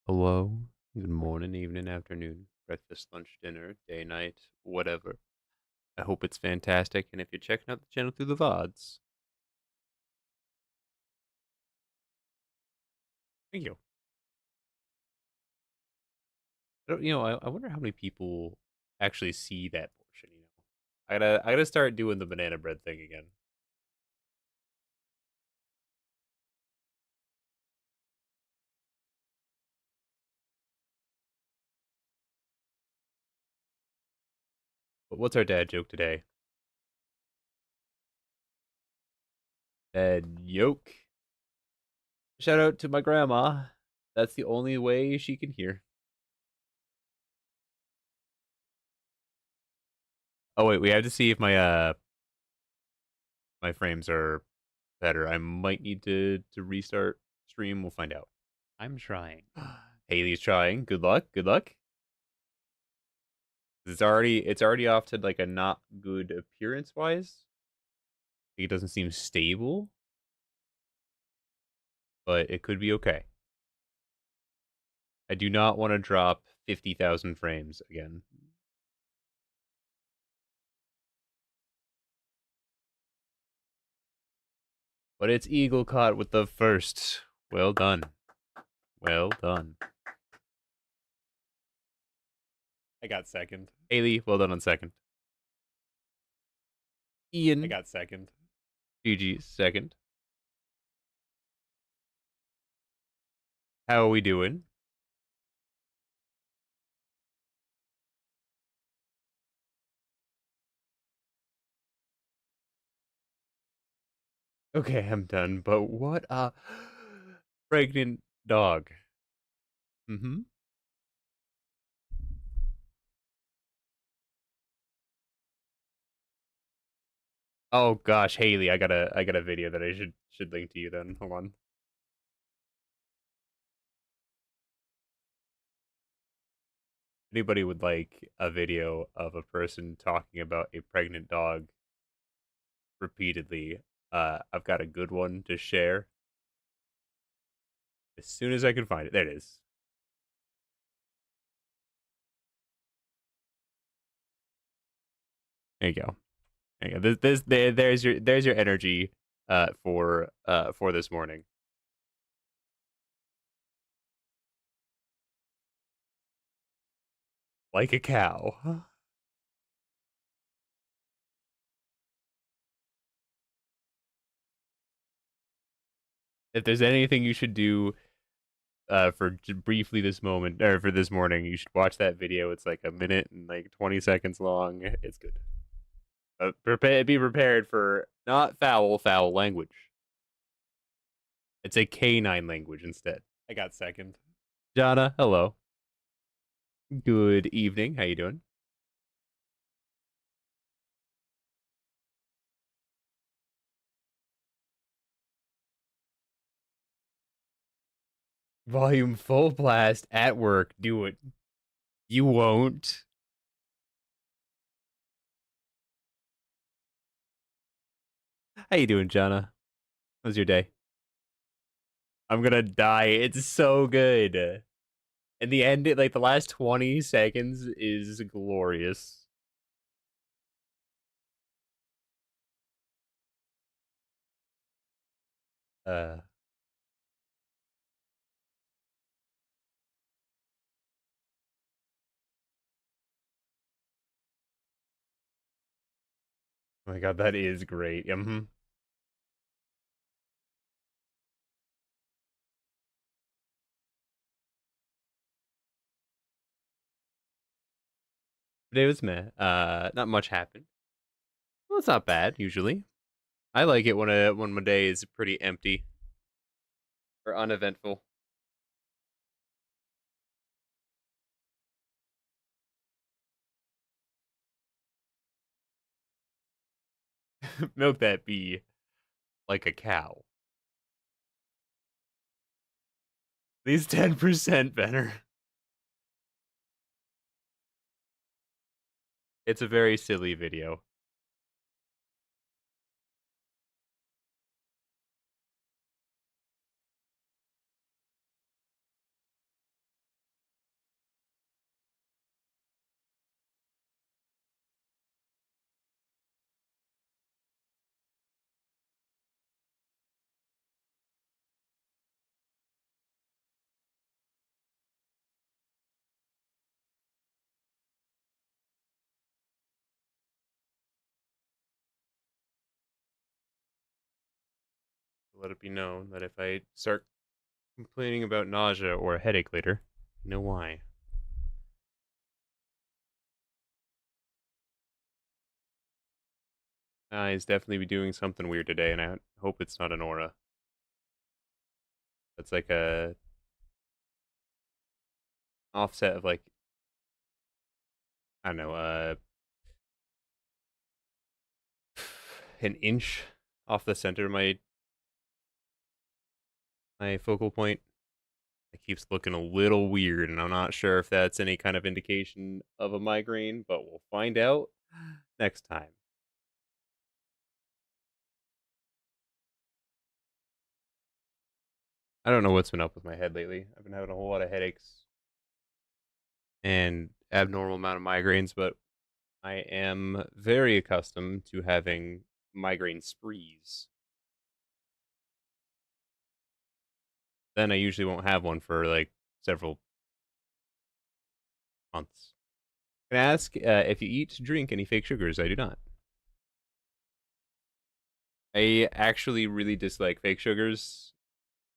Hello, good morning, evening, afternoon, breakfast, lunch, dinner, day, night, whatever. I hope it's fantastic, and if you're checking out the channel through the VODs, thank you. I wonder how many people actually see that portion. I gotta start doing the banana bread thing again. But what's our dad joke today? Dad yoke. Shout out to my grandma. That's the only way she can hear. Oh wait, we have to see if my frames are better. I might need to restart stream. We'll find out. I'm trying. Haley's trying. Good luck. Good luck. It's already off to like a not good appearance wise. It doesn't seem stable, but it could be okay. I do not want to drop 50,000 frames again. But it's Eagle caught with the first. Well done. Well done. I got second. Haley, well done on second. Ian, I got second. GG, second. How are we doing? Okay, I'm done. But what a pregnant dog. Mm-hmm. Oh gosh, Haley, I got a video that I should link to you then. Hold on. Anybody would like a video of a person talking about a pregnant dog repeatedly? I've got a good one to share as soon as I can find it. There it is. There you go. There you go. There's your energy for this morning. Like a cow. If there's anything you should do for briefly this moment or for this morning, you should watch that video. It's like a minute and like 20 seconds long. It's good. Be prepared for not foul language. It's a canine language instead. I got second. Jana, hello. Good evening. How you doing? Volume full blast at work. Do it. You won't. How you doing, Jana? How's your day? I'm gonna die. It's so good. In the end, like the last 20 seconds is glorious. Uh, oh my god, that is great. Today was meh. Not much happened. Well, it's not bad usually. I like it when my day is pretty empty or uneventful. Milk that bee like a cow. These 10% better. It's a very silly video. let it be known that if I start complaining about nausea or a headache later, you know why. He's definitely be doing something weird today, and I hope it's not an aura. That's like a offset of like, I don't know, an inch off the center of my focal point. It keeps looking a little weird, and I'm not sure if that's any kind of indication of a migraine, but we'll find out next time. I don't know what's been up with my head lately. I've been having a whole lot of headaches and abnormal amount of migraines, but I am very accustomed to having migraine sprees. Then I usually won't have one for like several months. Can I ask if you eat, drink any fake sugars? I do not. I actually really dislike fake sugars.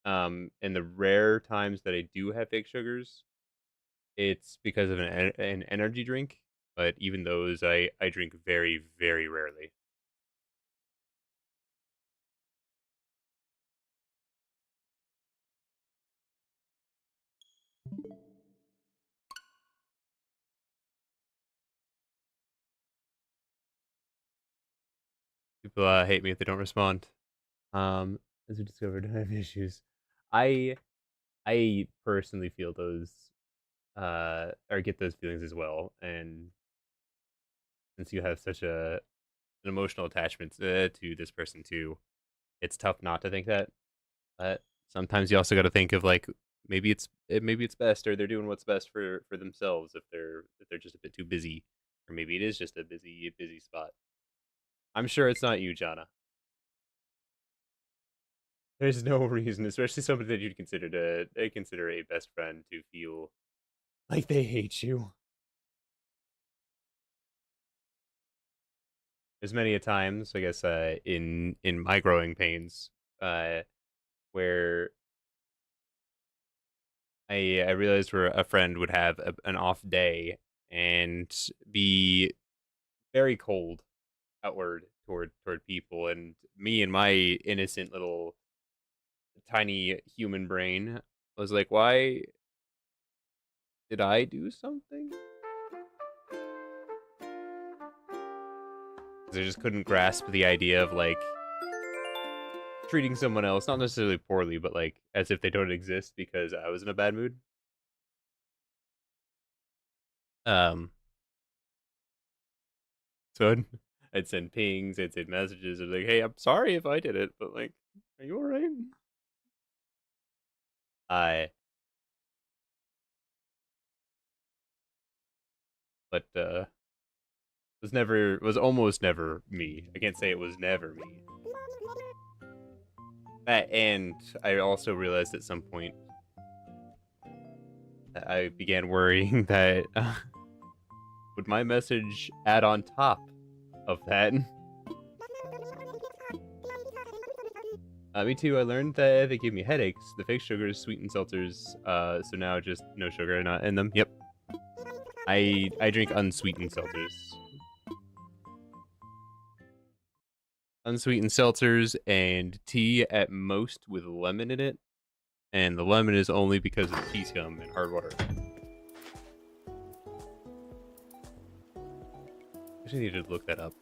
And the rare times that I do have fake sugars, it's because of an energy drink. But even those, I drink very, very rarely. People hate me if they don't respond. As we discovered, I have issues. I I personally feel those, or get those feelings as well. And since you have such an emotional attachment to this person too, it's tough not to think that. But sometimes you also got to think of like maybe it's best, or they're doing what's best for themselves if they're just a bit too busy, or maybe it is just a busy spot. I'm sure it's not you, Jana. There's no reason, especially somebody that you'd consider a best friend, to feel like they hate you. There's many a times, I guess, in my growing pains, uh, where I realized where a friend would have an off day and be very cold outward toward people, and me and my innocent little tiny human brain was like, why did I do something? 'Cause I just couldn't grasp the idea of like treating someone else, not necessarily poorly, but like as if they don't exist because I was in a bad mood. Um, so I'd send pings, I'd send messages, I'd be like, "Hey, I'm sorry if I did it, but like, are you alright?" I, but was almost never me. I can't say it was never me. And I also realized at some point that I began worrying that would my message add on top of that? Me too. I learned that they give me headaches. The fake sugars, sweetened seltzers. So now just no sugar not in them. Yep. I drink unsweetened seltzers. Unsweetened seltzers and tea at most with lemon in it. And the lemon is only because of tea scum and hard water. I just need to look that up.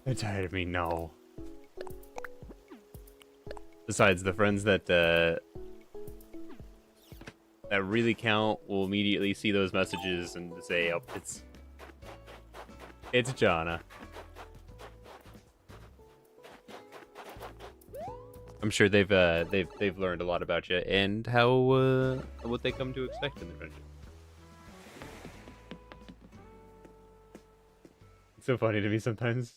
They're tired of me, no. Besides, the friends that really count will immediately see those messages and say, "Oh, it's Jana." I'm sure they've learned a lot about you and how what they come to expect in their friendship. It's so funny to me sometimes.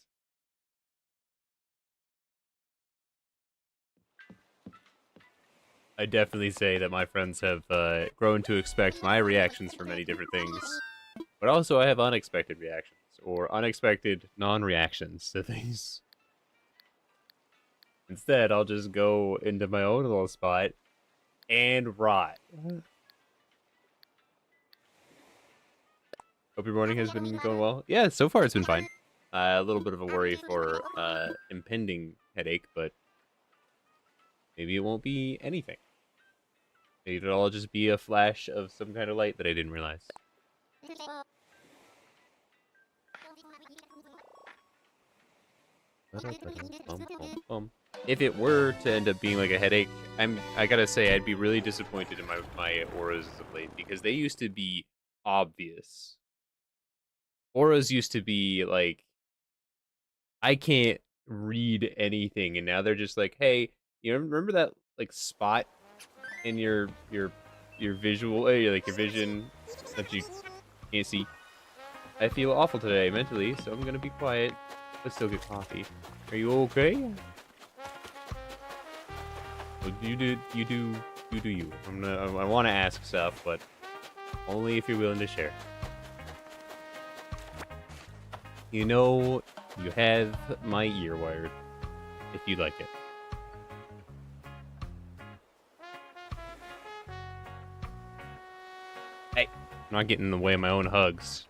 I definitely say that my friends have grown to expect my reactions for many different things. But also I have unexpected reactions, or unexpected non-reactions to things. Instead, I'll just go into my own little spot and rot. Hope your morning has been going well. Yeah, so far it's been fine. A little bit of a worry for impending headache, but maybe it won't be anything. Maybe it'll all just be a flash of some kind of light that I didn't realize. If it were to end up being like a headache, I gotta say I'd be really disappointed in my auras as of late, because they used to be obvious. Auras used to be like, I can't read anything, and now they're just like, hey, you remember that like spot in your visual, like your vision that you can't see? I feel awful today mentally, so I'm gonna be quiet, but still get coffee. Are you okay? Well, you do you. I want to ask stuff, but only if you're willing to share. You know, you have my ear wired, if you'd like it. Hey, I'm not getting in the way of my own hugs.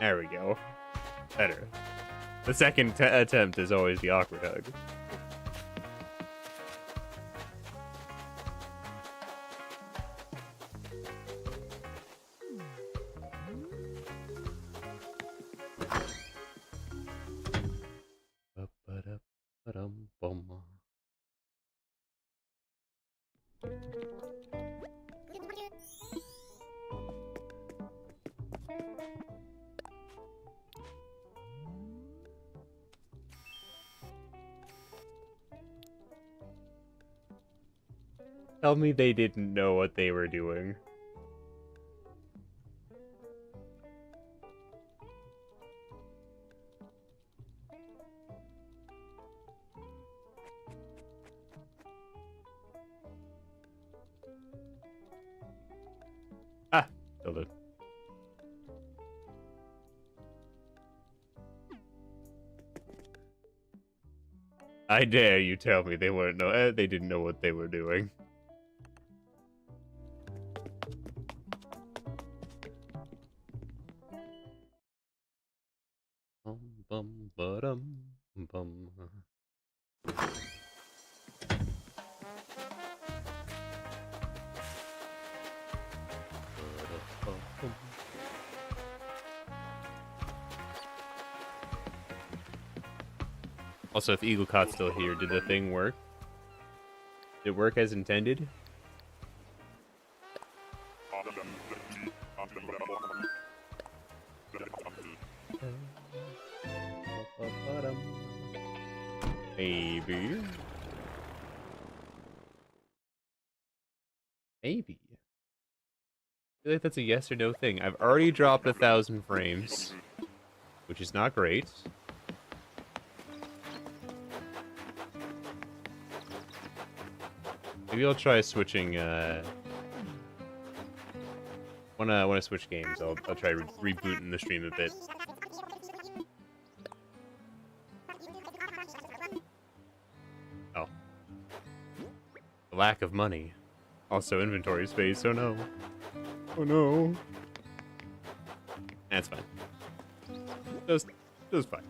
There we go. Better. The second attempt is always the awkward hug. Tell me they didn't know what they were doing. Ah, killed it. I dare you tell me they didn't know what they were doing. Also, if Eaglecot's still here, did the thing work? Did it work as intended? Maybe. Maybe. I feel like that's a yes or no thing. I've already dropped 1,000 frames, which is not great. Maybe I'll try switching. Wanna switch games? I'll try rebooting the stream a bit. Oh, the lack of money. Also inventory space. Oh no. Oh no. That's fine. Just fine.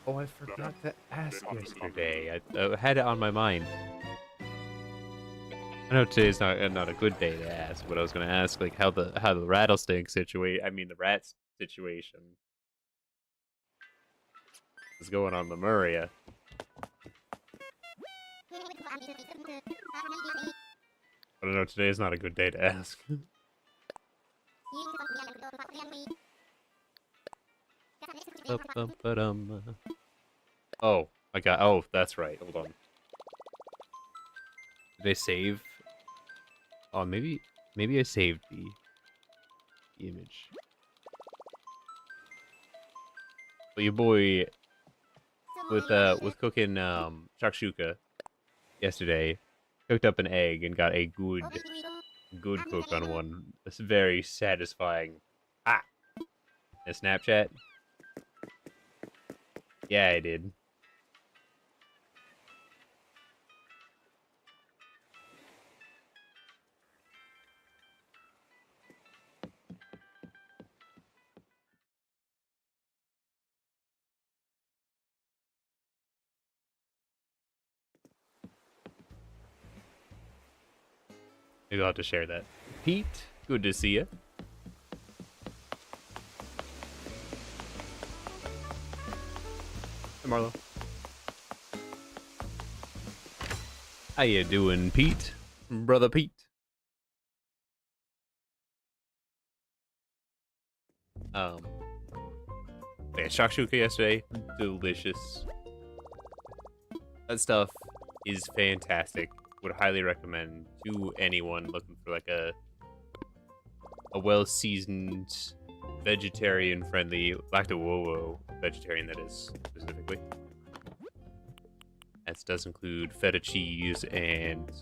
Oh, I forgot to ask yesterday. I had it on my mind. I know today's not a good day to ask, but I was gonna ask like how the rattlesnake situation. I mean the rats situation is going on Lemuria. I don't know. Today is not a good day to ask. Oh, I got. Oh, that's right. Hold on. Did I save? Oh, maybe I saved the image. But your boy with cooking shakshuka yesterday, cooked up an egg and got a good cook on one. It's very satisfying. Ah, a Snapchat. Yeah, I did. Maybe I'll have to share that. Pete, good to see you. Hey, Marlo. How you doing, Pete? Brother Pete. Yeah, shakshuka yesterday, delicious. That stuff is fantastic. Would highly recommend to anyone looking for like a well-seasoned, vegetarian-friendly, lacto-wowo vegetarian, that is, specifically. That does include feta cheese and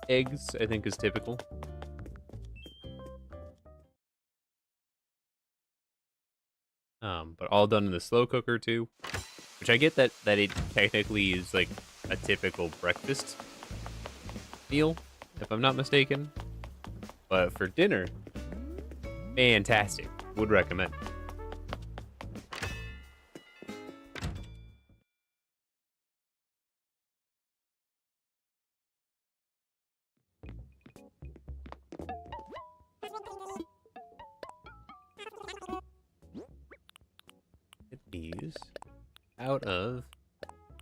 eggs, I think is typical. But all done in the slow cooker too. Which I get that it technically is like a typical breakfast meal, if I'm not mistaken. But for dinner, fantastic. Would recommend. Get these out of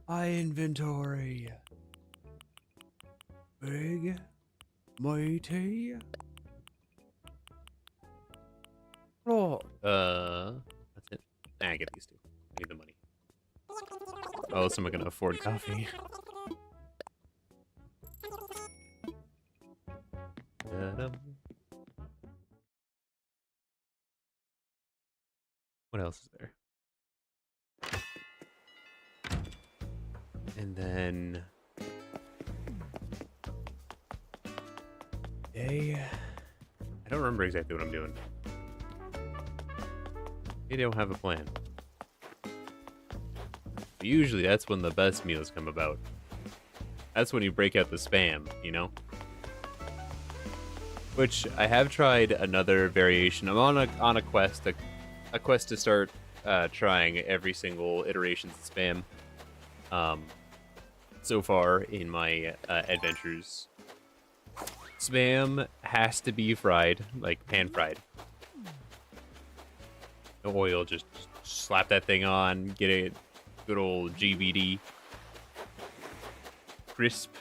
my inventory. Big, mighty. Oh, that's it. Nah, I get these two. I need the money. Oh, else am I gonna afford coffee? What else is there? And then I don't remember exactly what I'm doing. I don't have a plan. But usually that's when the best meals come about. That's when you break out the spam, you know? Which I have tried another variation. I'm on a quest, a quest to start trying every single iteration of spam. So far in my adventures, spam has to be fried, like pan fried. No oil, just slap that thing on, get a good old GVD, crisp,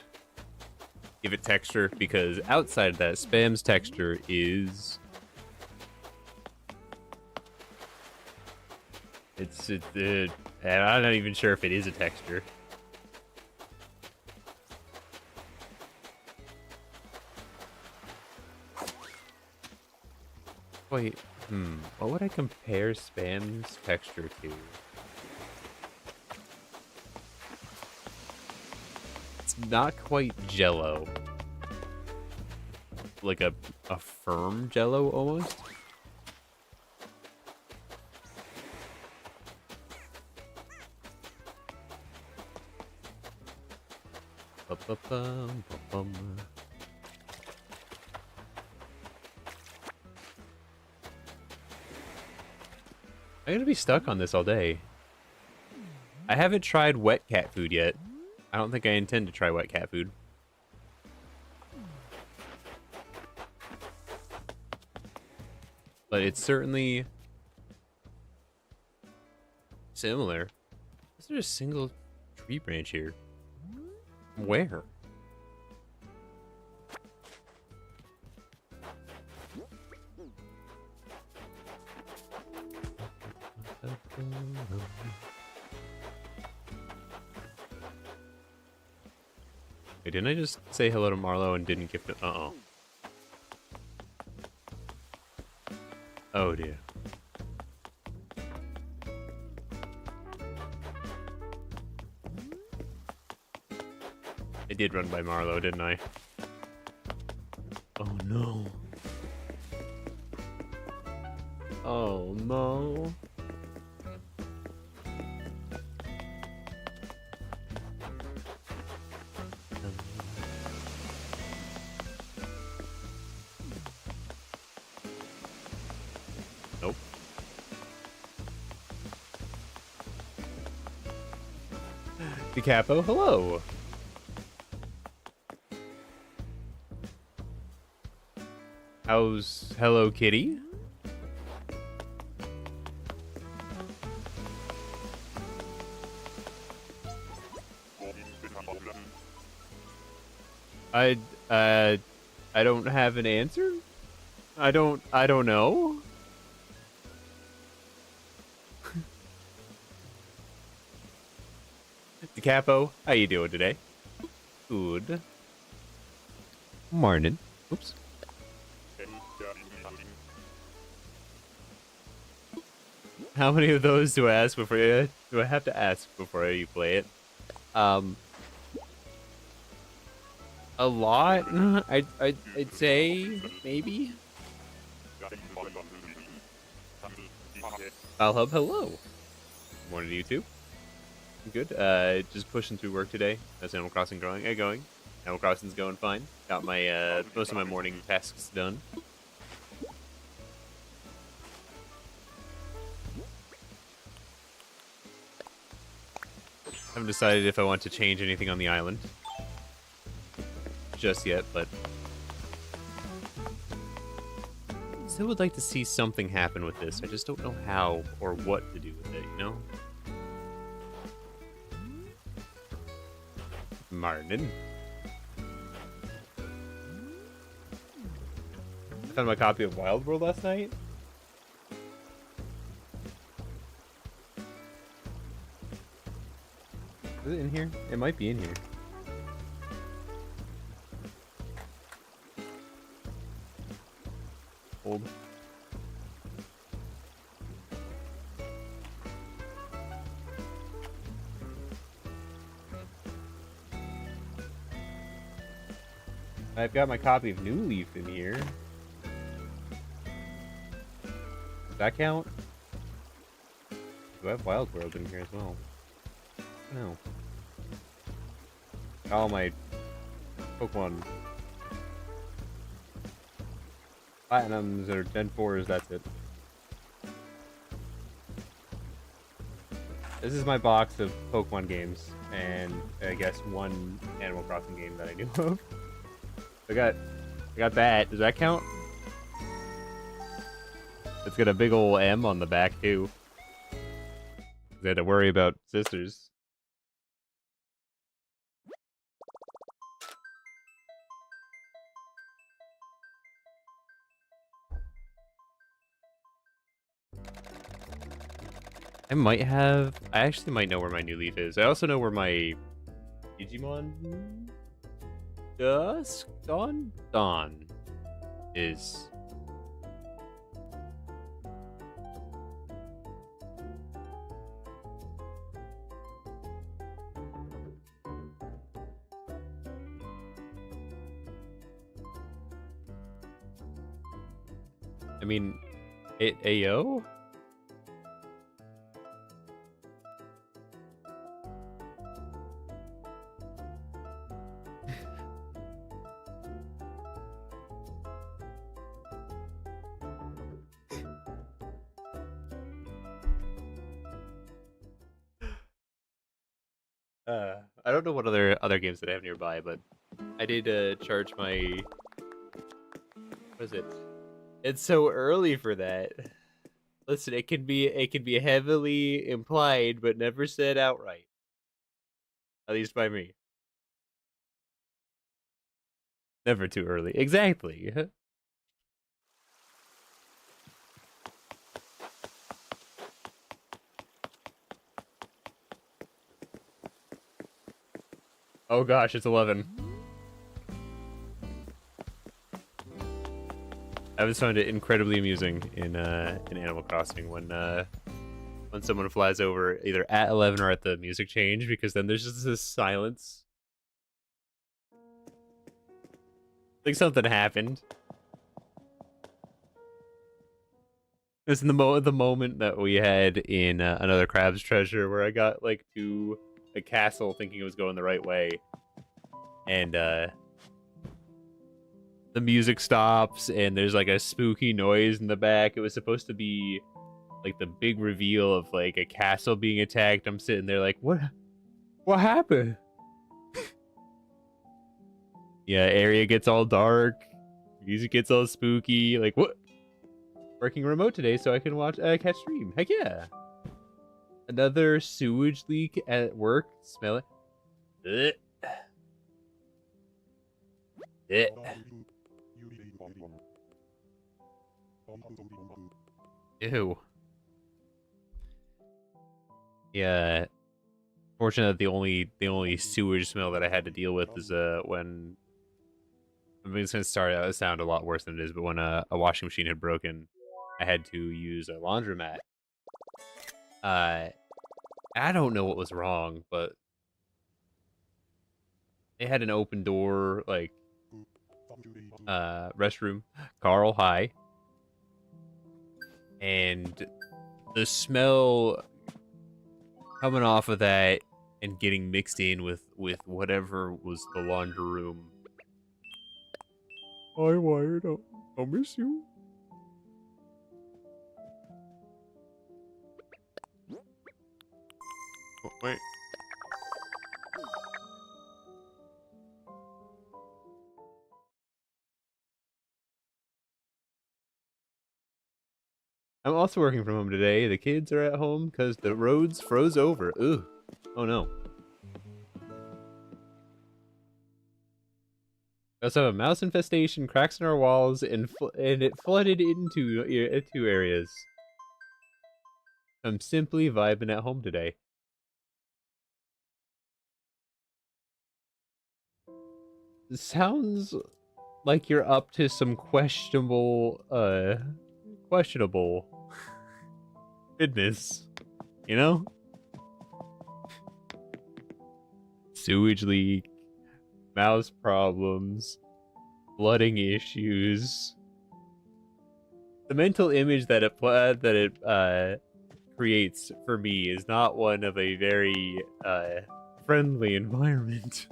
give it texture, because outside of that, spam's texture is I'm not even sure if it is a texture. Wait, what would I compare spam's texture to? It's not quite Jello. Like a firm Jello almost. I'm gonna be stuck on this all day. I haven't tried wet cat food yet. I don't think I intend to try wet cat food. But it's certainly similar. Is there a single tree branch here? Where? Wait, didn't I just say hello to Marlo and didn't gift it? Uh-oh. Oh, dear. I did run by Marlo, didn't I? Oh, no. Oh, no. Nope. DeCapo, hello. How's Hello Kitty? I I don't have an answer. I don't know. DeCapo, how you doing today? Good. Morning. Oops. How many of those do I have to ask before you play it? A lot. I'd say maybe. Alhub, hello. Morning to you too. Good. Just pushing through work today. How's Animal Crossing going? Animal Crossing's going fine. Got my most of my morning tasks done. Haven't decided if I want to change anything on the island just yet, but still would like to see something happen with this. I just don't know how or what to do with it, you know? Martin. I found my copy of Wild World last night. Is it in here? It might be in here. Hold. I've got my copy of New Leaf in here. Does that count? Do I have Wild World in here as well? No. All my Pokemon Platinums or Gen 4s, that's it. This is my box of Pokemon games, and I guess one Animal Crossing game that I knew of. I got that. Does that count? It's got a big ol' M on the back too. They had to worry about sisters. I actually might know where my New Leaf is. I also know where my Digimon Dawn is. I mean, AO? I don't know what other games that I have nearby, but I did charge my. What is it? It's so early for that. Listen, it can be heavily implied, but never said outright. At least by me. Never too early. Exactly. Oh gosh, it's 11. I always found it incredibly amusing in Animal Crossing when someone flies over either at 11 or at the music change, because then there's just this silence. Like something happened. It's in the moment that we had in another Crab's Treasure, where I got like to a castle thinking it was going the right way, and the music stops and there's like a spooky noise in the back. It was supposed to be like the big reveal of like a castle being attacked. I'm sitting there like, what happened? Yeah, area gets all dark, music gets all spooky. Like, what? Working remote today so I can watch catch stream. Heck yeah. Another sewage leak at work. Smell it. Ugh. Ugh. Ew. Yeah. Fortunately, the only sewage smell that I had to deal with is when I'm just gonna start out. It sound a lot worse than it is, but when a washing machine had broken, I had to use a laundromat. I don't know what was wrong, but it had an open door, like restroom. Carl, hi. And the smell coming off of that and getting mixed in with whatever was the laundry room. Hi, Wired. I'll miss you. Oh, wait. I'm also working from home today. The kids are at home because the roads froze over. Ugh. Oh no. We also have a mouse infestation, cracks in our walls, and it flooded into two areas. I'm simply vibing at home today. It sounds like you're up to some questionable business, you know? Sewage leak, mouse problems, flooding issues. The mental image that it creates for me is not one of a very friendly environment.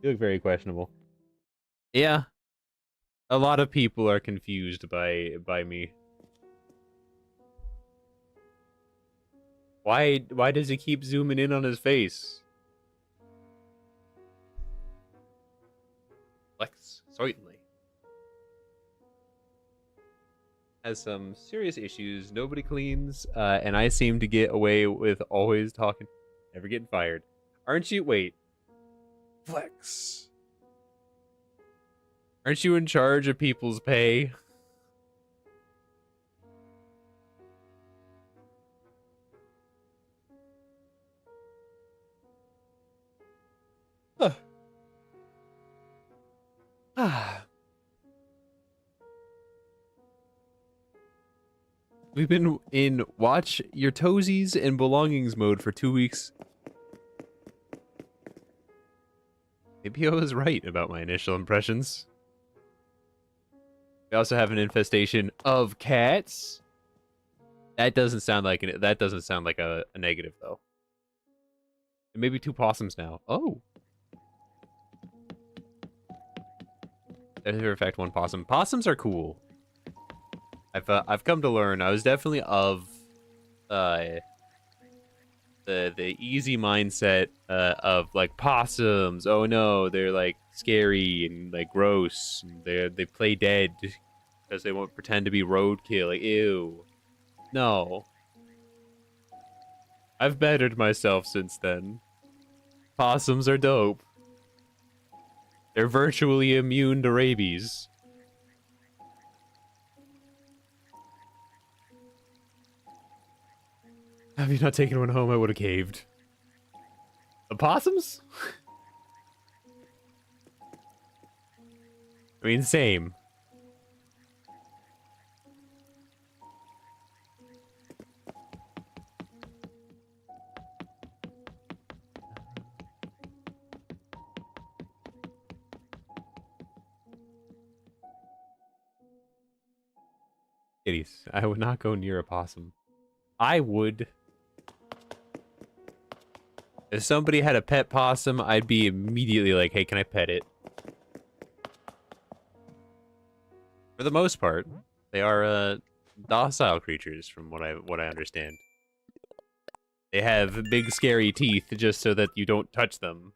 You look very questionable. Yeah. A lot of people are confused by me. Why does he keep zooming in on his face? Flex, certainly. Has some serious issues, nobody cleans, and I seem to get away with always talking, never getting fired. Aren't you? Wait. Flex. Aren't you in charge of people's pay? We've been in watch your toesies and belongings mode for 2 weeks. Maybe I was right about my initial impressions. We also have an infestation of cats. That doesn't sound like a negative though. And maybe 2 possums now. Oh. There's in fact 1 possum. Possums are cool. I've come to learn. I was definitely of the easy mindset of like possums. Oh no, they're like scary and like gross. They play dead because they won't pretend to be roadkill. Like, ew. No. I've bettered myself since then. Possums are dope. They're virtually immune to rabies. Have you not taken one home, I would have caved. The possums? I mean, same. Kitties. I would not go near a possum. I would. If somebody had a pet possum, I'd be immediately like, hey, can I pet it? For the most part, they are docile creatures from what I understand. They have big scary teeth just so that you don't touch them.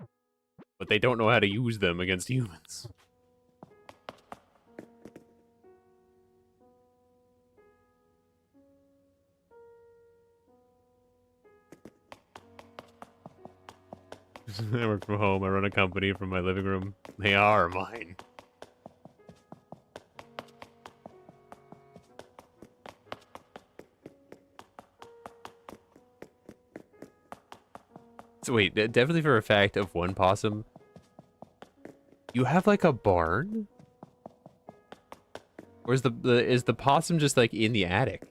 But they don't know how to use them against humans. I work from home. I run a company from my living room. They are mine. So wait, definitely for a fact of one possum, you have like a barn? Or is the possum just like in the attic?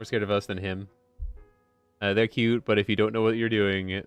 More scared of us than him. They're cute, but if you don't know what you're doing,